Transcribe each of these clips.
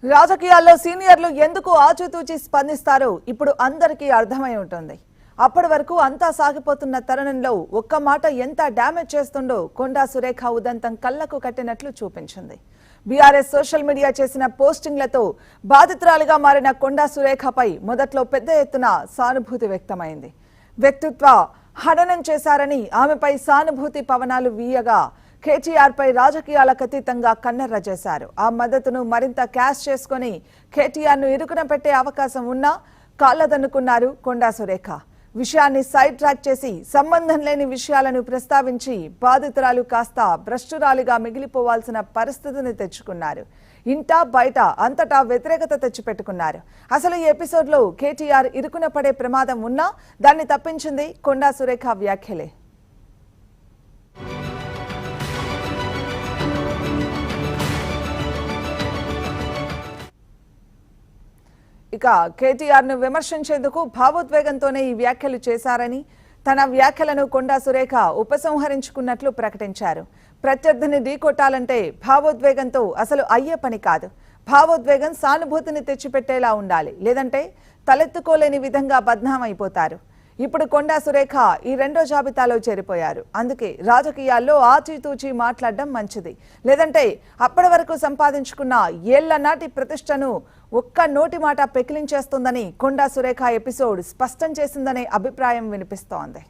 రాజకీయాల్లో సీనియర్లు ఎందుకు ఆచితూచి స్పందిస్తారో ఇప్పుడు అందరికీ అర్థమై ఉంటుంది. అప్పటి వరకు అంతా సాగిపోతున్న తరుణంలో ఒక్క మాట ఎంత డ్యామేజ్ చేస్తుందో కొండా సురేఖ ఉదంతం కళ్లకు కట్టినట్లు చూపించింది. బీఆర్ఎస్ సోషల్ మీడియా చేసిన పోస్టింగ్లతో బాధితురాలిగా మారిన కొండా సురేఖపై మొదట్లో పెద్ద ఎత్తున సానుభూతి వ్యక్తమైంది. వ్యక్తిత్వ హననం చేశారని ఆమెపై సానుభూతి పవనాలు వీయగా కేటీఆర్ పై రాజకీయాలకు అతీతంగా కన్నెర్ర చేశారు. ఆ మద్దతును మరింత క్యాష్ చేసుకుని కేటీఆర్ ను ఇరుకున పెట్టే అవకాశం ఉన్నా కాళ్లదన్నుకున్నారు కొండా సురేఖ. విషయాన్ని సైడ్ ట్రాక్ చేసి సంబంధం లేని విషయాలను ప్రస్తావించి బాధితురాలు కాస్త భ్రష్టురాలిగా మిగిలిపోవాల్సిన పరిస్థితిని తెచ్చుకున్నారు. ఇంటా బయట అంతటా వ్యతిరేకత తెచ్చిపెట్టుకున్నారు. అసలు ఈ ఎపిసోడ్లో కేటీఆర్ ఇరుకున పడే ప్రమాదం ఉన్నా దాన్ని తప్పించింది కొండా సురేఖ వ్యాఖ్యలే. ఇక కేటీఆర్ ను విమర్శించేందుకు భావోద్వేగంతోనే ఈ వ్యాఖ్యలు చేశారని, తన వ్యాఖ్యలను కొండా సురేఖ ఉపసంహరించుకున్నట్లు ప్రకటించారు. ప్రత్యర్థిని ఢీకొట్టాలంటే భావోద్వేగంతో అసలు అయ్యే పని కాదు. భావోద్వేగం సానుభూతిని తెచ్చిపెట్టేలా ఉండాలి, లేదంటే తలెత్తుకోలేని విధంగా బద్నామైపోతారు. ఇప్పుడు కొండా సురేఖ ఈ రెండో జాబితాలో చేరిపోయారు. అందుకే రాజకీయాల్లో ఆచితూచి మాట్లాడడం మంచిది, లేదంటే అప్పటి వరకు సంపాదించుకున్న ఏళ్ల నాటి ప్రతిష్టను ఒక్క నోటి మాట పెకిలించేస్తుందని కొండా సురేఖ ఎపిసోడ్ స్పష్టం చేసిందనే అభిప్రాయం వినిపిస్తోంది.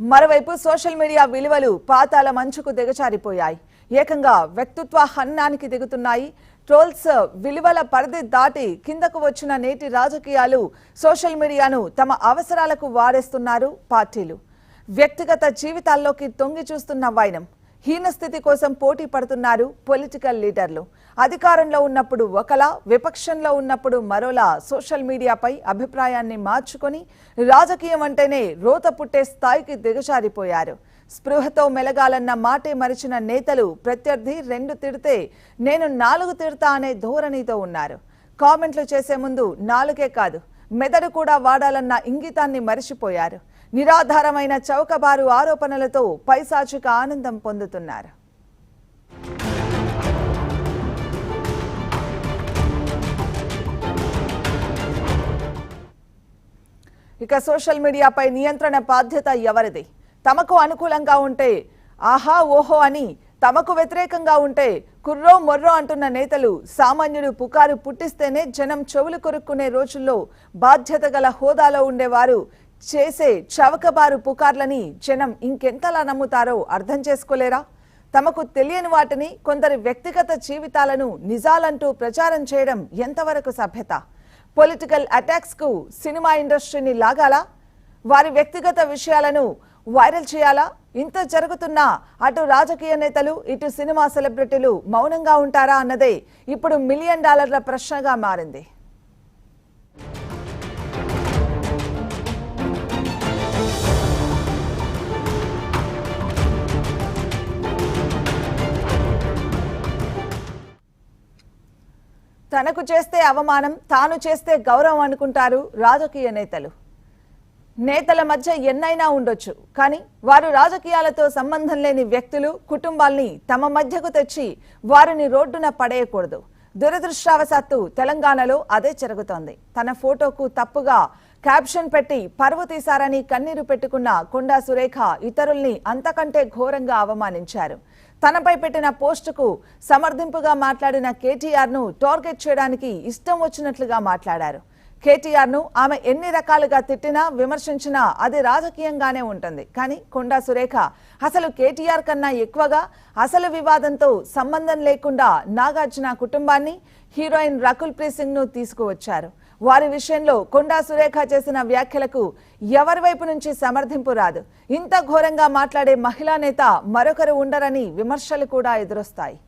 మరోవైపు సోషల్ మీడియా విలువలు పాతాల మంచుకు దిగజారిపోయాయి. ఏకంగా వ్యక్తిత్వ హననానికి దిగుతున్నాయి. ట్రోల్స్ విలువల పరిధి దాటి కిందకు వచ్చిన నేటి రాజకీయాలు సోషల్ మీడియాను తమ అవసరాలకు వాడేస్తున్నారు పార్టీలు. వ్యక్తిగత జీవితాల్లోకి తొంగి చూస్తున్న వైనం, హీనస్థితి కోసం పోటీ పడుతున్నారు పొలిటికల్ లీడర్లు. అధికారంలో ఉన్నప్పుడు ఒకలా, విపక్షంలో ఉన్నప్పుడు మరోలా సోషల్ మీడియాపై అభిప్రాయాన్ని మార్చుకొని రాజకీయం అంటేనే రోత పుట్టే స్థాయికి దిగజారిపోయారు. స్పృహతో మెలగాలన్న మాటే మరిచిన నేతలు ప్రత్యర్థి 2 తిడితే నేను 4 తిడతా అనే ధోరణితో ఉన్నారు. కామెంట్లు చేసే ముందు నాలుగే కాదు, మెదడు కూడా వాడాలన్న ఇంగితాన్ని మరిచిపోయారు. నిరాధారమైన చౌకబారు ఆరోపణలతో పైశాచిక ఆనందం పొందుతున్నారు. ఇక సోషల్ మీడియాపై నియంత్రణ బాధ్యత ఎవరిది? తమకు అనుకూలంగా ఉంటే ఆహా ఓహో అని, తమకు వ్యతిరేకంగా ఉంటే కుర్రో మొర్రో అంటున్న నేతలు సామాన్యుడు పుకారు పుట్టిస్తేనే జనం చెవులు కొరుక్కునే రోజుల్లో బాధ్యత గల హోదాలో ఉండేవారు చేసే చవకబారు పుకార్లని జనం ఇంకెంతలా నమ్ముతారో అర్థం చేసుకోలేరా? తమకు తెలియని వాటిని, కొందరి వ్యక్తిగత జీవితాలను నిజాలంటూ ప్రచారం చేయడం ఎంతవరకు సభ్యత? పొలిటికల్ అటాక్స్ కు సినిమా ఇండస్ట్రీని లాగాలా? వారి వ్యక్తిగత విషయాలను వైరల్ చేయాలా? ఇంత జరుగుతున్నా అటు రాజకీయ నేతలు, ఇటు సినిమా సెలబ్రిటీలు మౌనంగా ఉంటారా అన్నదే ఇప్పుడు $1 మిలియన్ ప్రశ్నగా మారింది. తనకు చేస్తే అవమానం, తాను చేస్తే గౌరవం అనుకుంటారు రాజకీయ నేతలు. నేతల మధ్య ఎన్నైనా ఉండొచ్చు, కానీ వారు రాజకీయాలతో సంబంధం లేని వ్యక్తులు, కుటుంబాల్ని తమ మధ్యకు తెచ్చి వారిని రోడ్డున పడేయకూడదు. దురదృష్టవశాత్తు తెలంగాణలో అదే జరుగుతోంది. తన ఫోటోకు తప్పుగా క్యాప్షన్ పెట్టి పరువు తీశారని కన్నీరు పెట్టుకున్న కొండా సురేఖ ఇతరుల్ని అంతకంటే ఘోరంగా అవమానించారు. తనపై పెట్టిన పోస్టుకు సమర్థింపుగా మాట్లాడిన కేటీఆర్ ను టార్గెట్ చేయడానికి ఇష్టం వచ్చినట్లుగా మాట్లాడారు. కేటీఆర్ ను ఆమె ఎన్ని రకాలుగా తిట్టినా, విమర్శించినా అది రాజకీయంగానే ఉంటుంది. కానీ కొండా సురేఖ అసలు కేటీఆర్ కన్నా ఎక్కువగా అసలు వివాదంతో సంబంధం లేకుండా నాగార్జున కుటుంబాన్ని, హీరోయిన్ రకుల్ ప్రీత్ సింగ్ ను తీసుకువచ్చారు. వారి విషయంలో కొండా సురేఖ చేసిన వ్యాఖ్యలకు ఎవరి వైపు నుంచి సమర్థింపు రాదు. ఇంత ఘోరంగా మాట్లాడే మహిళా నేత మరొకరు ఉండరని విమర్శలు కూడా ఎదురొస్తాయి.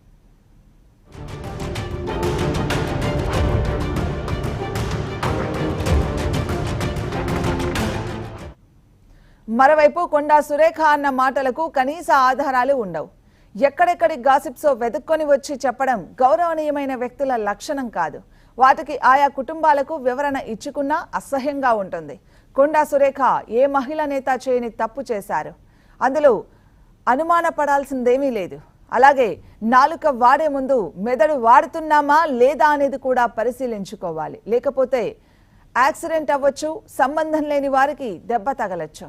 మరోవైపు కొండా సురేఖ అన్న మాటలకు కనీస ఆధారాలు ఉండవు. ఎక్కడెక్కడి గాసిప్సో వెతుక్కొని వచ్చి చెప్పడం గౌరవనీయమైన వ్యక్తుల లక్షణం కాదు. వాటికి ఆయా కుటుంబాలకు వివరణ ఇచ్చుకున్నా అసహ్యంగా ఉంటుంది. కొండా సురేఖ ఏ మహిళా నేత చేయని తప్పు చేశారు. అందులో అనుమానపడాల్సిందేమీ లేదు. అలాగే నాలుక వాడే ముందు మెదడు వాడుతున్నామా లేదా అనేది కూడా పరిశీలించుకోవాలి. లేకపోతే యాక్సిడెంట్ అవ్వచ్చు, సంబంధం లేని వారికి దెబ్బ తగలచ్చు.